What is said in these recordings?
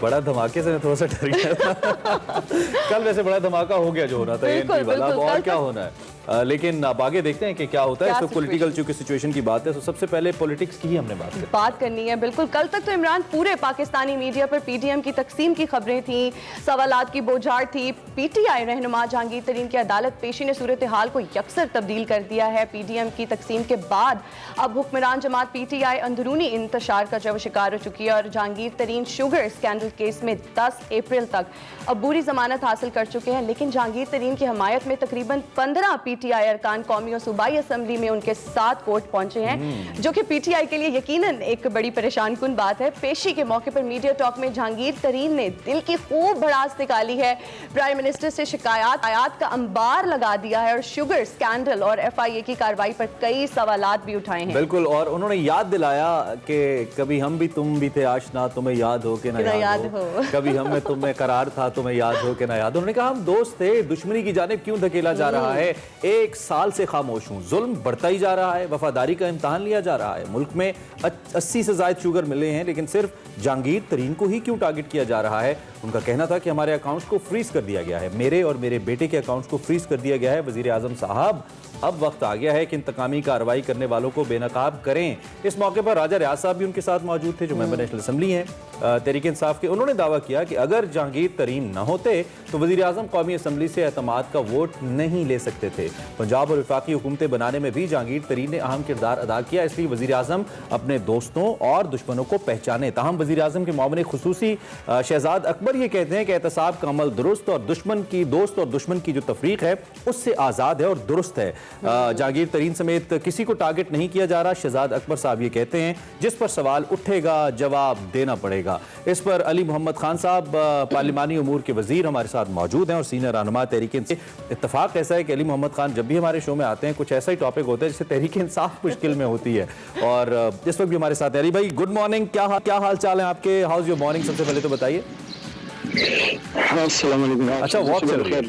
बड़ा धमाके से मैं थोड़ा सा डर गया था। कल वैसे बड़ा धमाका हो गया जो होना था एएनपी वाला, और क्या होना है। लेकिन अब आगे देखते हैं कि क्या होता है। इस पॉलिटिकल चूंकि सिचुएशन की बात है, तो सबसे पहले पॉलिटिक्स की ही हमने बात करनी है। बिल्कुल, कल तक तो इमरान पूरे पाकिस्तानी मीडिया पर पीटीएम की तकसीम की खबरें थी, सवालात की बौछार थी। पीटीआई रहनुमा जहांगीर तरीन की अदालत पेशी ने सूरत हाल को यकसर तब्दील कर दिया है। पीटीएम की तकसीम के बाद अब हुक्मरान जमात पीटीआई अंदरूनी इंतशार का जब शिकार हो चुकी है और जहांगीर तरीन शुगर स्कैंडल केस में 10 अप्रैल तक अबूरी जमानत हासिल कर चुके हैं। लेकिन जहांगीर तरीन की हमायत में तकरीबन 15 पीटीआई अरकान कौमी और सूबाई असम्बली में उनके साथ कोर्ट पहुंचे हैं, जो कि पीटीआई के लिए यकीनन एक बड़ी परेशान कुन बात है। पेशी के मौके पर मीडिया टॉक में जहांगीर तरीन ने दिल की खूब भड़ास निकाली है, प्राइम मिनिस्टर से शिकायत का अंबार लगा दिया है और शुगर स्कैंडल और एफआईए की कार्रवाई पर कई सवालात भी उठाए हैं। बिल्कुल, और उन्होंने याद दिलाया कि कभी हम भी तुम भी थे आशना, तुम्हें याद हो कि ना याद हो, कभी हम में तुम्हें करार था, तुम्हें याद हो कि ना याद हो। उन्होंने कहा हम दोस्त थे, दुश्मनी की जानिब क्यों धकेला जा रहा है। एक साल से खामोश हूं, जुल्म बढ़ता ही जा रहा है, वफादारी का इम्तहान लिया जा रहा है। मुल्क में 80 से ज्यादा शुगर मिले हैं, लेकिन सिर्फ जहांगीर तरीन को ही क्यों टारगेट किया जा रहा है। उनका कहना था कि हमारे अकाउंट्स को फ्रीज कर दिया गया है, मेरे और मेरे बेटे के अकाउंट्स को फ्रीज कर दिया गया है। वजीर आजम साहब, अब वक्त आ गया है कि इंतकामी कार्रवाई करने वालों को बेनकाब करें। इस मौके पर राजा रियाज साहब भी उनके साथ मौजूद थे, जो मेंबर नेशनल असेंबली हैं तहरीक इंसाफ के। उन्होंने दावा किया कि अगर जहांगीर तरीन न होते तो वजीर आजम कौमी असम्बली से एतमाद का वोट नहीं ले सकते थे। पंजाब और वफाकी हुकूमतें बनाने में भी जहांगीर तरीन ने अहम किरदार अदा किया, इसलिए वजीर आजम अपने दोस्तों और दुश्मनों को पहचाने। ताहम वजीर आजम के मामले खुसूसी शहजाद अकबर ये कहते हैं कि एहतसाब का अमल दुरुस्त और दोस्त और दुश्मन की जो तफरीक है उससे आज़ाद है और दुरुस्त है। जहांगीर तरीन समेत किसी को टारगेट नहीं किया जा रहा। शहजाद अकबर साहब ये कहते हैं जिस पर सवाल उठेगा जवाब देना पड़ेगा। इस पर अली मोहम्मद खान साहब पार्लिमानी उमूर के वजीर हमारे साथ मौजूद हैं और सीनियर रहनुमा तहरीक इंसाफ। इत्तफाक ऐसा है कि अली मोहम्मद खान जब भी हमारे शो में आते हैं कुछ ऐसा ही टॉपिक होता है जिससे तहरीक इंसाफ मुश्किल में होती है, और इस वक्त भी हमारे साथ है। अली भाई, गुड मॉर्निंग, क्या हाल चाल है आपके? How is your morning? सबसे पहले तो बताइए। अच्छा, वॉक चल रही है,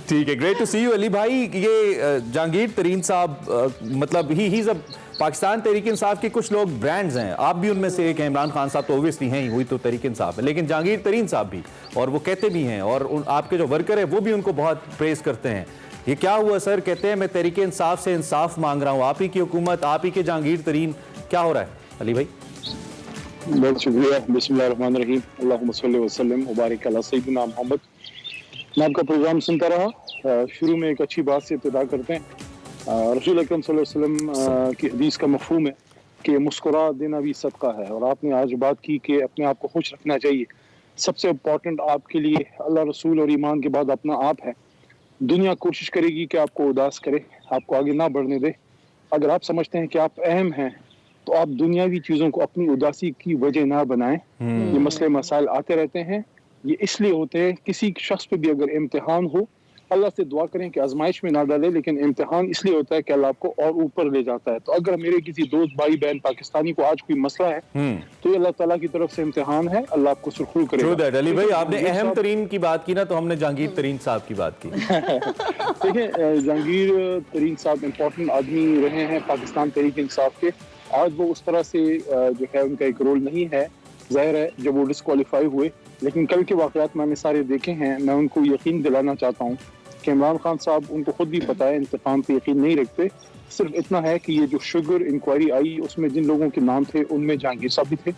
ठीक है, great to see you Ali भाई। ये जहांगीर तरीन साहब मतलब he is a Pakistan Tehreek Insaf के कुछ लोग ब्रांड्स हैं, आप भी उनमें से एक हैं। इमरान खान साहब तो ओबियसली हैं ही, वही तो तहरीक इंसाफ है, लेकिन जहांगीर तरीन साहब भी, और वो कहते भी हैं, और आपके जो वर्कर है वो भी उनको बहुत प्रेज करते हैं। ये क्या हुआ सर? कहते हैं मैं तहरीक इंसाफ से इंसाफ मांग रहा हूँ, आप ही की हुकूमत, आप ही के जहांगीर तरीन, क्या हो रहा है अली भाई? बहुत शुक्रिया। बिस्मिल्लाहिर्रहमानिर्रहीम, अल्लाहुम्मा सल्ली व सल्लिम व बारिक अला सय्यिदिना मोहम्मद। मैं आपका प्रोग्राम सुनता रहा। शुरू में एक अच्छी बात से इब्तिदा करते हैं। रसूल अकरम सल्लल्लाहु अलैहि वसल्लम की हदीस का मफ़हूम है कि मुस्कुरा देना भी सदका है, और आपने आज बात की कि अपने आप को खुश रखना चाहिए। सबसे इम्पोर्टेंट आपके लिए अल्लाह, रसूल और ईमान के बाद अपना आप है। दुनिया कोशिश करेगी कि आपको उदास करे, आपको आगे ना बढ़ने दे। अगर आप समझते हैं कि आप अहम हैं तो आप दुनियावी चीज़ों को अपनी उदासी की वजह ना बनाएं। ये मसले मसाइल आते रहते हैं, ये इसलिए होते हैं किसी शख्स पे भी अगर इम्तिहान हो, अल्लाह से दुआ करें कि आजमाइश में ना डाले, लेकिन इम्तिहान इसलिए होता है कि अल्लाह आपको और ऊपर ले जाता है। तो अगर मेरे किसी दोस्त भाई बहन पाकिस्तानी को आज कोई मसला है तो ये अल्लाह ताला की तरफ से इम्तिहान है, अल्लाह आपको सुरखरू करेगा। अली भाई, आपने अहम तरीन की बात की ना, तो हमने जहांगीर तरीन साहब की बात की। देखिए, जहांगीर तरीन साहब इम्पोर्टेंट आदमी रहे हैं पाकिस्तान तहरीक इंसाफ के। आज वो उस तरह से जो है उनका एक रोल नहीं है, जाहिर है जब वो डिस्क्वालीफाई हुए, लेकिन कल के वाक़यात मैंने सारे देखे हैं। मैं उनको यकीन दिलाना चाहता हूँ कि इमरान खान साहब, उनको खुद भी पता है, इंतकाम पे यकीन नहीं रखते। सिर्फ इतना है कि ये जो शुगर इंक्वायरी आई उसमें जिन लोगों के नाम थे उनमें जहांगीर साहब भी थे।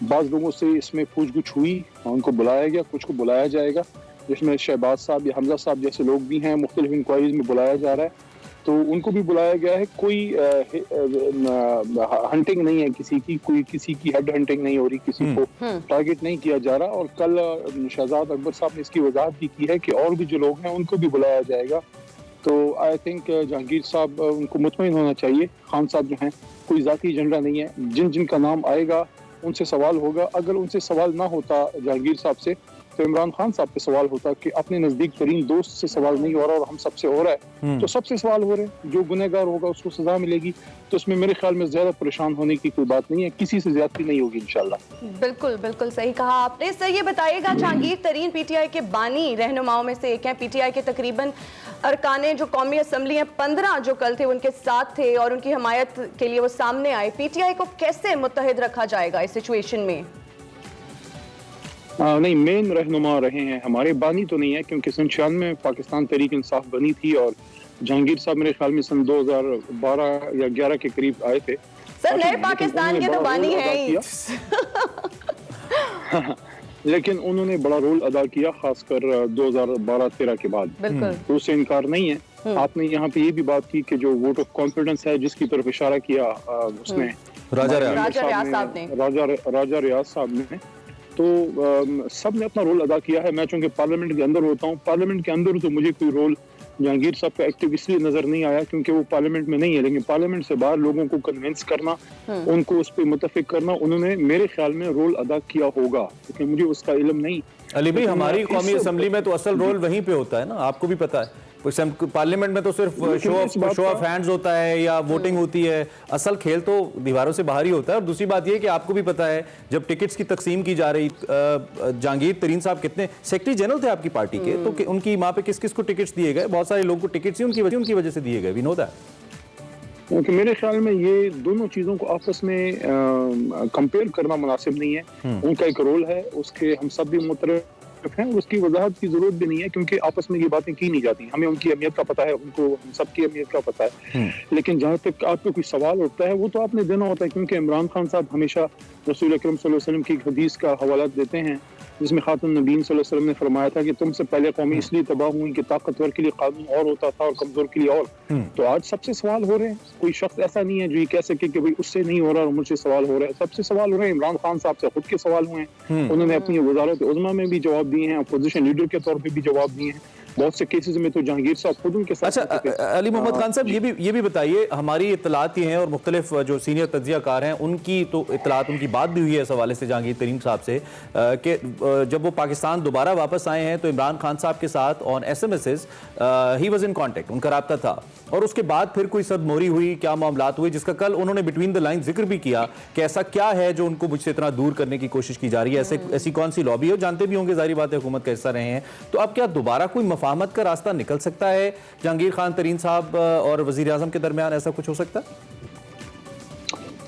बाज़ लोगों से इसमें पूछ-गुछ हुई, उनको बुलाया गया, कुछ को बुलाया जाएगा, जिसमें शहबाज साहब या हमजा साहब जैसे लोग भी हैं। मुख्तलिफ इंक्वायरीज में बुलाया जा रहा है, तो उनको भी बुलाया गया है। कोई हंटिंग नहीं है किसी की, कोई किसी की हेड हंटिंग नहीं हो रही, किसी को टारगेट नहीं किया जा रहा। और कल शहजाद अकबर साहब ने इसकी वजाहत भी की है कि और भी जो लोग हैं उनको भी बुलाया जाएगा। तो आई थिंक जहांगीर साहब, उनको मुतमईन होना चाहिए। खान साहब जो हैं, कोई ज़ाती एजेंडा नहीं है, जिन जिन का नाम आएगा उनसे सवाल होगा। अगर उनसे सवाल ना होता जहांगीर साहब से, तो इमरान खान साहब पे सवाल होता कि अपने नजदीक तरीन दोस्त से सवाल नहीं हो रहा और हम सबसे हो रहा है, तो सबसे सवाल हो रहे हैं। जो गुनहगार होगा उसको सजा मिलेगी, तो इसमें मेरे ख्याल में ज्यादा परेशान होने की कोई बात नहीं है, किसी से ज्यादती नहीं होगी इंशाल्लाह। बिल्कुल बिल्कुल सही कहा आपने। सर ये बताइएगा, जहांगीर तरीन पीटीआई के बानी रहनुमाओं में से एक हैं। पीटीआई के तकरीबन अरकाने जो कौमी असम्बली हैं 15 जो कल थे उनके साथ थे और उनकी हमायत के लिए वो सामने आए। पीटीआई को कैसे मुत्तहिद रखा जाएगा इस सिचुएशन में? नहीं, मेन रहनुमा रहे हैं, हमारे बानी तो नहीं है, क्योंकि सन 96 में पाकिस्तान तहरीक इंसाफ बनी थी और जहांगीर साहब मेरे ख्याल में सन 2012 या 11 के करीब आए थे। सर नए पाकिस्तान के तो बानी है ही। लेकिन उन्होंने बड़ा रोल अदा किया, खासकर 2012-13 के बाद, तो उससे इनकार नहीं है। आपने यहाँ पे ये भी बात की कि जो वोट ऑफ कॉन्फिडेंस है जिसकी तरफ इशारा किया उसने राजा रियाज साहब ने, तो सब ने अपना रोल अदा किया है। मैं चूंकि पार्लियामेंट के अंदर होता हूँ, पार्लियामेंट के अंदर तो मुझे कोई रोल जहांगीर साहब का एक्टिव इसलिए नजर नहीं आया क्योंकि वो पार्लियामेंट में नहीं है, लेकिन पार्लियामेंट से बाहर लोगों को कन्विंस करना, उनको उस पर मुतफिक करना, उन्होंने मेरे ख्याल में रोल अदा किया होगा, लेकिन मुझे उसका इल्म नहीं। अली भाई, हमारी कौमी असम्बली में तो असल रोल वहीं पे होता है ना, आपको भी पता है। पार्लियामेंट में तो सिर्फ शो ऑफ हैंड्स होता है या वोटिंग होती है, असल खेल तो दीवारों से बाहर ही होता है। और दूसरी बात ये कि आपको भी पता है जब टिकट्स की तकसीम की जा रही, जहांगीर तरीन साहब कितने सेक्रेटरी जनरल थे आपकी पार्टी के, तो उनकी वहां पे किस किस को टिकट्स दिए गए? बहुत सारे लोगों को टिकट्स ही उनकी वजह से दिए गए, वी नो दैट। क्योंकि मेरे ख्याल में ये दोनों चीजों को आपस में कंपेयर करना मुनासिब नहीं है। उनका एक रोल है, उसके हम सब भी मुतरफ हैं, उसकी वजाहत की जरूरत भी नहीं है, क्योंकि आपस में ये बातें की नहीं जाती। हमें उनकी अहमियत का पता है, उनको हम सबकी अहमियत का पता है। लेकिन जहाँ तक आपको कोई सवाल उठता है वो तो आपने देना होता है, क्योंकि इमरान खान साहब हमेशा रसूल अकरम सल्लल्लाहु अलैहि वसल्लम की एक हदीस का हवाला देते हैं जिसमें खातुन नबीन सल्लल्लाहु अलैहि वसल्लम ने फरमाया था कि तुमसे पहले कौमें इसलिए तबाह हुई कि ताकतवर के लिए कानून और होता था और कमजोर के लिए और। तो आज सबसे सवाल हो रहे हैं, कोई शख्स ऐसा नहीं है जो ये कह सके कि भाई उससे नहीं हो रहा और मुझसे सवाल हो रहा है। सबसे सवाल हो रहे हैं, इमरान खान साहब से खुद के सवाल हुए हैं, उन्होंने अपनी वजारत उज़्मा में भी जवाब दिए हैं, अपोजिशन लीडर के तौर पर भी जवाब दिए हैं। बहुत से केसेस में तो जहांगीर साहब खुद उनके साथ। अच्छा अली मोहम्मद खान साहब, ये भी बताइए, हमारी इत्तलात ये हैं और मुख्तलिफ जो सीनियर तज्जियाकार हैं उनकी तो इत्तलात, उनकी बात भी हुई है इस हवाले से जहांगीर तरीन साहब से कि जब वो पाकिस्तान दोबारा वापस आए हैं तो इमरान खान साहब के साथ on SMSes he was in contact, उनका राब्ता था, और उसके बाद फिर कोई सदमोरी हुई, क्या मामलात हुए, जिसका कल उन्होंने बिटवीन द लाइन जिक्र भी किया कि ऐसा क्या है जो उनको मुझसे इतना दूर करने की कोशिश की जा रही है, ऐसी कौन सी लॉबी है, जानते भी होंगे, जाहिर बात है हुकूमत का हिस्सा रहे हैं। तो अब क्या दोबारा कोई मफाहमत का रास्ता निकल सकता है जहांगीर खान तरीन साहब और वजीर आजम के दरमियान, ऐसा कुछ हो सकता है?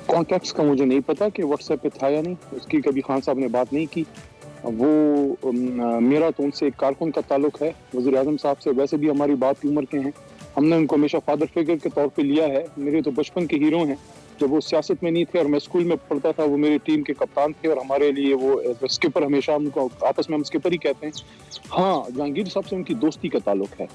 कॉन्टेक्स्ट का मुझे नहीं पता कि व्हाट्सएप पे था या नहीं, उसकी कभी खान साहब ने बात नहीं की। वो मेरा तो उनसे एक कारकुन का ताल्लुक है, वजीर आजम साहब से वैसे भी हमारी बात की उम्र के हैं, हमने उनको हमेशा फादर फिगर के तौर पे लिया है। मेरे तो बचपन के हीरो हैं, जब वो सियासत में नहीं थे और मैं स्कूल में पढ़ता था वो मेरी टीम के कप्तान थे और हमारे लिए वो स्किपर, हमेशा उनको आपस में हम स्किपर ही कहते हैं। हाँ, जहांगीर साहब से उनकी दोस्ती का ताल्लुक है,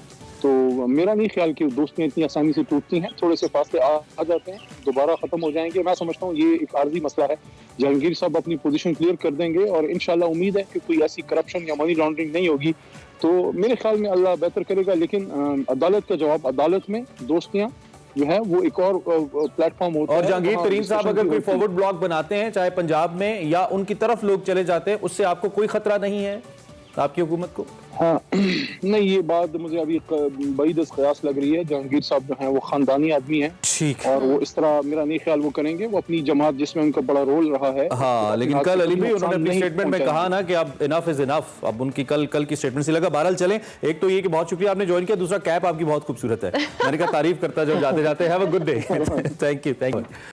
तो मेरा नहीं ख्याल कि दोस्तियाँ इतनी आसानी से टूटती हैं, थोड़े से फासले आ जाते हैं, दोबारा ख़त्म हो जाएंगे। मैं समझता हूँ ये एक आर्जी मसला है, जहांगीर साहब अपनी पोजीशन क्लियर कर देंगे और इंशाल्लाह उम्मीद है कि कोई ऐसी करप्शन या मनी लॉन्ड्रिंग नहीं होगी, तो मेरे ख्याल में अल्लाह बेहतर करेगा। लेकिन अदालत का जवाब, अदालत में दोस्तियाँ जो है वो एक और प्लेटफॉर्म होता है। और जहांगीर तरीन साहब अगर कोई फॉरवर्ड ब्लॉक बनाते हैं, चाहे पंजाब में, या उनकी तरफ लोग चले जाते हैं, उससे आपको कोई खतरा नहीं है आपकी हुकूमत को? हाँ, नहीं, ये बात मुझे अभी बड़ी क़यास लग रही है। जहांगीर साहब जो हैं वो खानदानी आदमी हैं, ठीक, और वो इस तरह मेरा नहीं ख्याल वो करेंगे। वो अपनी जमात जिसमें उनका बड़ा रोल रहा है, हाँ, लेकिन कल अली भाई उन्होंने अपनी स्टेटमेंट में कहा ना कि अब इनफ इज इनफ, अब उनकी कल की स्टेटमेंट से लगा। बहरहाल चलें, एक तो ये कि बहुत शुक्रिया आपने ज्वाइन किया, दूसरा कैप आपकी बहुत खूबसूरत है, मैंने कहा तारीफ करता जाओ जाते जाते। Have a good day. Thank you.